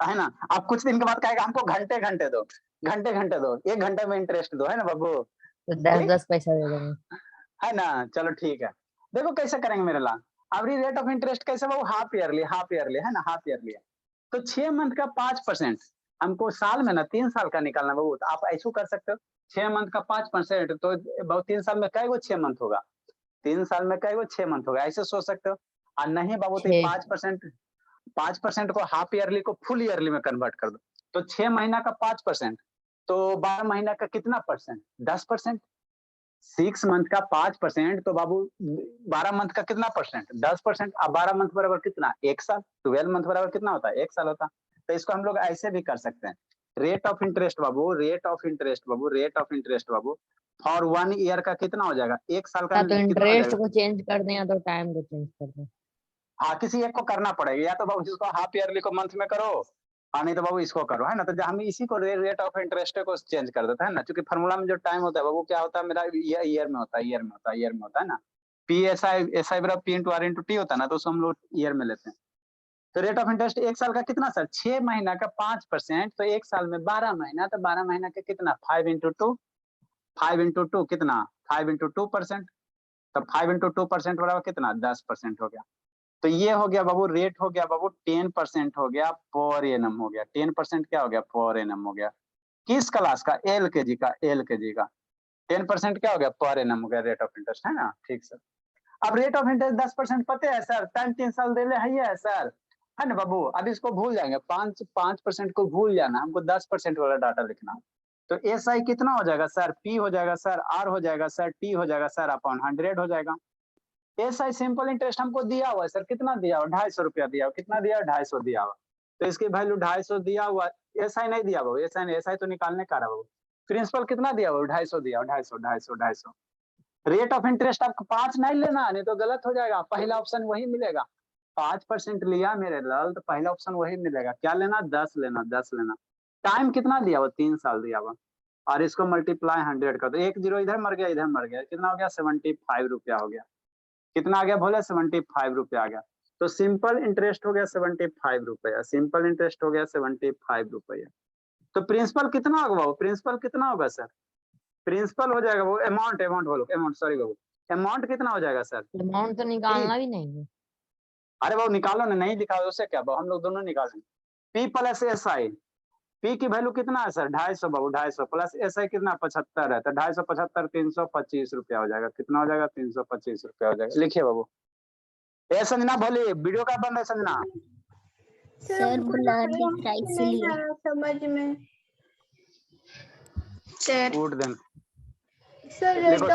है ना। अब कुछ दिन के बाद कहेगा हमको घंटे दो, 1 घंटे में इंटरेस्ट दो, है ना बाबू, तो 10-10 पैसा दे देंगे, है ना। चलो ठीक है, देखो कैसे करेंगे मेरे लाल। अभी रेट ऑफ इंटरेस्ट कैसे बाबू? हाफ ईयरली है ना, हाफ ईयरली है तो 6 मंथ का 5%, हमको साल में ना 3 साल का निकालना बाबू, तो आप ऐसा कर सकते हो 6 मंथ का 5%, तो बाबू 3 साल में कई गो 6 मंथ होगा, 3 साल में कई गो 6 मंथ होगा, ऐसे सोच सकते हो। और नहीं बाबू तो 5% को हाफ ईयरली को फुल ईयरली में कन्वर्ट कर दो, तो 6 महीना का 5%, तो 12 महीना का कितना परसेंट? 10%। 6 मंथ का 5%, तो बाबू 12 मंथ का कितना परसेंट? 10%। अब 12 मंथ बराबर कितना? 1 साल। 12 मंथ बराबर कितना होता है? 1 साल होता। तो इसको हम लोग ऐसे भी कर सकते हैं, रेट ऑफ इंटरेस्ट बाबू फॉर 1 ईयर का कितना हो जाएगा? 1 साल का तो कितना हो इंटरेस्ट जाएगा? को चेंज कर दें या तो टाइम को चेंज कर दें? हाँ, किसी एक को करना पड़ेगा, या तो बाबू जिसको हाफ ईयरली को मंथ में करो, और नहीं तो बाबू इसको करो, है ना। तो हम इसी को रेट ऑफ इंटरेस्ट को चेंज कर देते हैं ना, क्योंकि फार्मूला में जो टाइम होता है बाबू क्या होता है मेरा? ईयर में होता है ना। PSI बराबर P into R into T होता है ना, तो उसको हम लोग ईयर में लेते हैं। तो रेट ऑफ इंटरेस्ट 1 साल का कितना सर? 6 महीना का 5%, तो 1 साल में 12 महीना, तो 12 महीना का कितना? 5 into 2 कितना? 5 into 2%, तो 5 into 2% बराबर कितना? 10% हो गया। तो ये हो गया बाबू, रेट हो गया बाबू 10% हो गया, पर एनम हो गया। 10% क्या हो गया? पर एनम हो गया। किस क्लास का? LKG का। 10% क्या हो गया? पर एनम हो गया रेट ऑफ इंटरेस्ट, है ना। ठीक सर। अब रेट ऑफ इंटरेस्ट 10% पते है सर, टाइम 3 साल दे ले है सर, है ना बाबू। अब इसको भूल जाएंगे, 5% को भूल जाना, हमको 10% वाला डाटा लिखना। तो SI कितना हो जाएगा सर? P हो जाएगा सर, R हो जाएगा सर, T हो जाएगा सर, अपॉन 100 हो जाएगा। SI सिंपल इंटरेस्ट हमको दिया हुआ है सर, कितना दिया हुआ? 250 रुपया दिया हुआ। कितना दिया? 250 दिया हुआ। तो इसकी वैल्यू 250 दिया हुआ। SI नहीं दिया बाबू, SI तो निकालने का रहा बाबू। प्रिंसिपल कितना दिया हुआ? 250 दिया हुआ, 250। रेट ऑफ इंटरेस्ट आपको 5 नहीं लेना, नहीं तो गलत हो जाएगा। पहला ऑप्शन वही मिलेगा। 5% लिया मेरे लाल, तो पहला ऑप्शन वही मिलेगा। क्या लेना? 10 लेना, 10 लेना। टाइम कितना दिया हुआ? 3 साल दिया हुआ, और इसको मल्टीप्लाई 100 कर दो। 1 जीरो इधर मर गया, इधर मर गया, कितना हो गया? 75 रुपया हो गया। कितना आ गया बोले? 75 रुपया आ गया। तो सिंपल इंटरेस्ट हो गया 75 रुपया, सिंपल इंटरेस्ट हो गया 75 रुपया। तो प्रिंसिपल कितना होगा बाबू? प्रिंसिपल कितना होगा सर? प्रिंसिपल हो जाएगा वो अमाउंट, अमाउंट बोलो, अमाउंट, सॉरी बाबू, अमाउंट कितना हो जाएगा सर? अमाउंट तो निकालना भी नहीं है। अरे बाबू निकालो ना, नहीं दिखा उससे क्या बाबू, हम लोग दोनों निकालेंगे। P plus S I, P की वैल्यू कितना है sir? 250 Babu, 250 plus S I कितना? 75 है, तो 250 75 325 रुपया हो जाएगा। कितना हो जाएगा? 325 रुपया हो जाएगा। लिखिए बाबू। ए संजना बोलिए, वीडियो का बंद है संजना। सर बुला दिख रहा है नहीं इसलिए। आया समझ में। सर कूट देना। सर देखो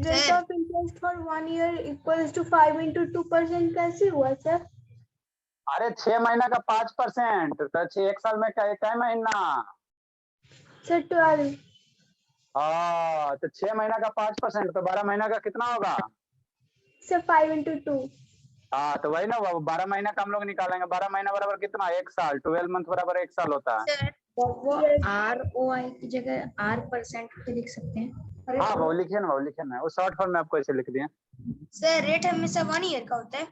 rate of interest for 1 year equals to 5 into 2% कैसे हुआ सर? अरे 6 महीना का 5%, तो 1 साल में क्या महीना? सर 12। हाँ, तो 6 महीना का 5%, तो 12 महीना का कितना होगा? Sir 5 into 2। हाँ, तो वही ना, 12 महीना का हम लोग निकालेंगे। 12 महीना बराबर कितना? 1 साल। 12 मंथ बराबर 1 साल होता है। तो वो ROI की जगह R% पे लिख सकते हैं। हाँ वो लिखिए ना, वो लिखिए ना, वो शॉर्ट फॉर्म में आपको ऐसे लिख दिए। सर रेट हमेशा 1 ईयर का होता है।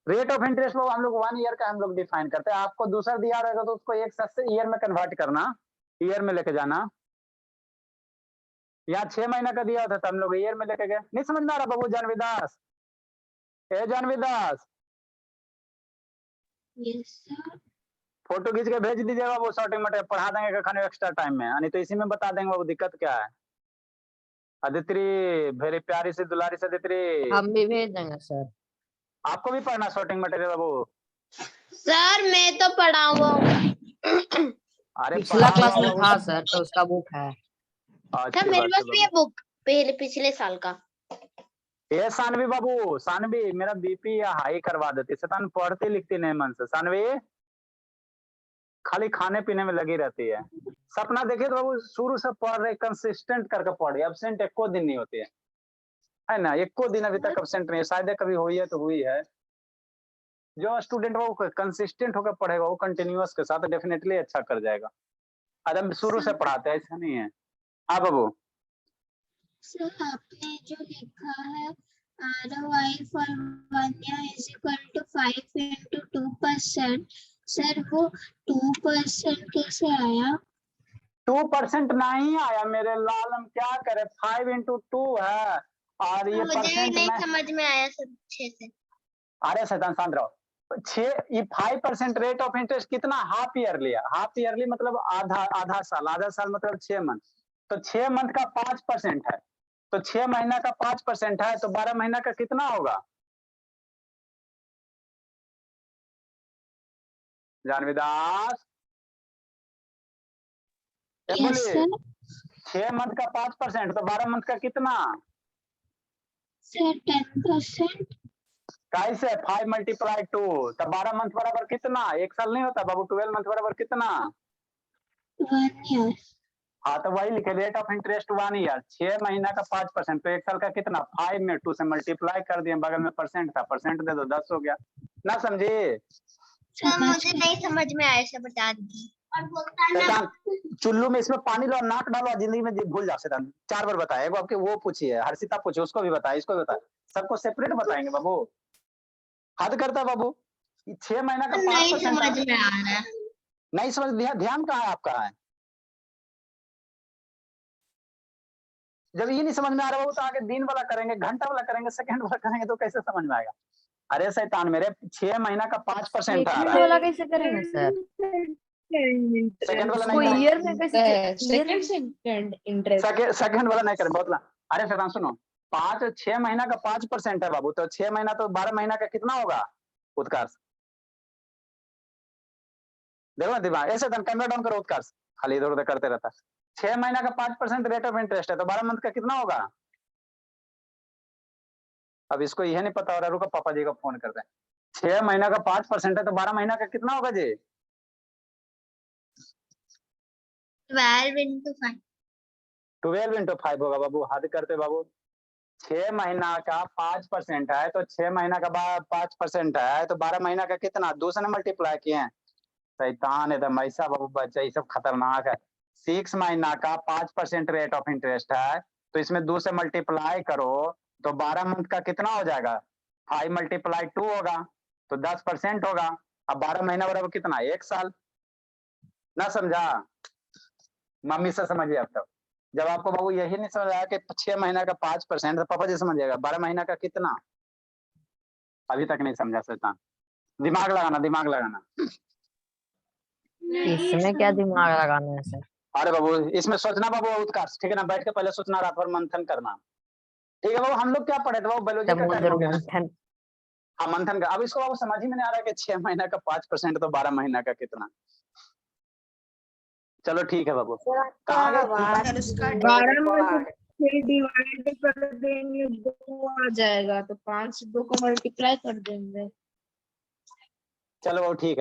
रेट ऑफ इंटरेस्ट वो हम लोग 1 ईयर का हम लोग डिफाइन करते हैं। आपको दूसरा दिया रहेगा तो उसको एक साथ से ईयर में कन्वर्ट करना, ईयर में लेके जाना। यहाँ 6 महीना का दिया होता था, हम लोग ईयर में लेके गए। नहीं समझ में आ रहा बाबू? जानवी दास, ए जानवी दास, यस सर। फोटो खींच के भेज दीजिएगा, वो शॉर्टिंग मटेरियल पढ़ा देंगे खाने एक्स्ट्रा टाइम में, नहीं तो इसी में बता देंगे बाबू दिक्कत क्या है। अदित्री, भेरी प्यारी से दुलारी से अदित्री, हम भी भेज देंगे सर। आपको भी पढ़ना शॉर्टिंग मटेरियल बाबू? सर मैं तो पढ़ा हुआ हूँ। अरे पिछला पढ़ा क्लास हुआ में बाबू। था सर, तो उसका बुक है। अच्छी सर मेरे बात पास है भी है बाबू। बुक पिछले साल का। ये सानवी बाबू, सानवी मेरा बीपी या हाई करवा देती, शैतान पढ़ती लिखती नहीं मन से। सानवी खाली खाने पीने में लगी रहती है। सपना देखे तो बाबू शुरू से पढ़ रहे, कंसिस्टेंट करके पढ़े, एब्सेंट एको दिन नहीं होती है ना? एको दिन अभी तक एब्सेंट नहीं है, शायद कभी हुई है तो हुई है। जो स्टूडेंट वो कंसिस्टेंट होकर पढ़ेगा, वो कंटिन्यूअस के साथ डेफिनेटली अच्छा कर जाएगा। अरे शुरू से पढ़ाते हैं, ऐसा नहीं है। हाँ बाबू। सर आपने जो लिखा है ROI for 1 year is equal to 5 into 2%, sir वो 2% कैसे आया? 2% नहीं आया मेरे लाल, हम क्या करें? 5 into 2 है, और ये मुझे भी परसेंट नहीं में। समझ में आया सर अच्छे से। अरे शैतान शांत रहो। 5% रेट ऑफ इंटरेस्ट कितना? हाफ ईयर लिया। हाफ ईयरली मतलब आधा आधा साल, आधा साल मतलब 6 मंथ। तो 6 मंथ का 5% है, तो 6 महीना का 5% है, तो 12 महीना का कितना होगा? जानवी दास, यस बोलिए। सर। 6 मंथ का 5%, तो 12 मंथ का कितना? सर 10%। कैसे? 5 मल्टीप्लाई 2, तो 12 मंथ बराबर कितना? 1 साल नहीं होता बाबू। 12 मंथ बराबर कितना? 1 year। हाँ, तो वही लिखे, रेट ऑफ इंटरेस्ट 1 ईयर, 6 महीना का 5%, तो 1 साल का कितना? 5 में 2 से मल्टीप्लाई कर दिए, बगल में परसेंट था, परसेंट दे दो, 10 हो गया ना? समझे? सर मुझे नहीं समझ में आया, सर बता दीजिए। और बोलता है ना शैतान, चुल्लू में इसमें पानी लो, नाक डालो, जिंदगी में भूल जाओ। शैतान 4 बार बताया। एगो आपके वो पूछिए, हर्षिता पूछिए, उसको भी बताए, इसको भी बताए, सबको सेपरेट बताएंगे बाबू। हद करता है बाबू। 6 महीना का नहीं 5% समझ में आ रहा है। नहीं समझ। ध्यान कहाँ है आपका? है जब ये नहीं समझ में आ रहा हो तो आगे दिन वाला करेंगे, घंटा वाला करेंगे, सेकंड वाला करेंगे, तो कैसे समझ में आएगा? अरे शैतान मेरे, 6 महीना का 5% आ सेकंड रहा है, वाला कैसे करेंगे सर? सेकंड वाला उसको नहीं करेंगे। ईयर में कैसे सेकंड इंटरेस्ट। सेकंड वाला नहीं करेंगे, बहुत। अरे शैतान सुनो, 6 महीना का 5% है बाबू, तो 6 महीना तो 12 महीना का कितना होगा? उत्कर्ष देखो ना दिमाग, ऐसे कन्वर्ट डाउन करो। उत्कर्ष खाली इधर उधर करते रहता है। 6 महीना का 5% रेट ऑफ इंटरेस्ट है, तो 12 मंथ का कितना होगा? अब इसको यह नहीं पता हो रहा, रुको पापा जी को फोन करते हैं। 6 महीना का 5% है, तो 12 महीना का कितना होगा जी? 12 into 5। 12 into 5 होगा बाबू। हद करते बाबू, 6 महीना का 5% है तो 6 महीना का 5% है तो 12 महीना का कितना 2 से मल्टीप्लाई किए हैं। शैतान एकदम ऐसा बाबू बच्चा ये सब खतरनाक है। 6 महीना का 5% रेट ऑफ इंटरेस्ट है तो इसमें 2 से मल्टीप्लाई करो तो 12 मंथ का कितना हो जाएगा 5 मल्टीप्लाई 2 होगा तो 10% होगा। अब 12 महीना बराबर कितना 1 साल। ना समझा मम्मी से समझिए अब तक। जब आपको बाबू यही नहीं समझ आया कि 6 महीना का 5% तो पापा जी समझिएगा 12 महीना का कितना। अभी तक नहीं समझा शैतान। दिमाग लगाना। इसमें क्या दिमाग लगाना है सर। अरे बाबू इसमें सोचना बाबू उत्कर्ष ठीक है ना बैठ के पहले सोचना रात भर मंथन करना। ठीक है बाबू हम लोग क्या पढ़े थे बाबू बायोलॉजी का समुद्र टाइम हो गया। मंथन। हाँ मंथन का अब इसको बाबू समझ ही में नहीं आ रहा है कि 6 महीना का 5% तो 12 महीना का कितना। चलो ठीक है बाबू कहाँ गए अगर उसका 12 में से डिवाइड कर देंगे 2 आ जाएगा तो 5 से 2 को मल्टीप्लाई कर देंगे। चलो बाबू ठीक है।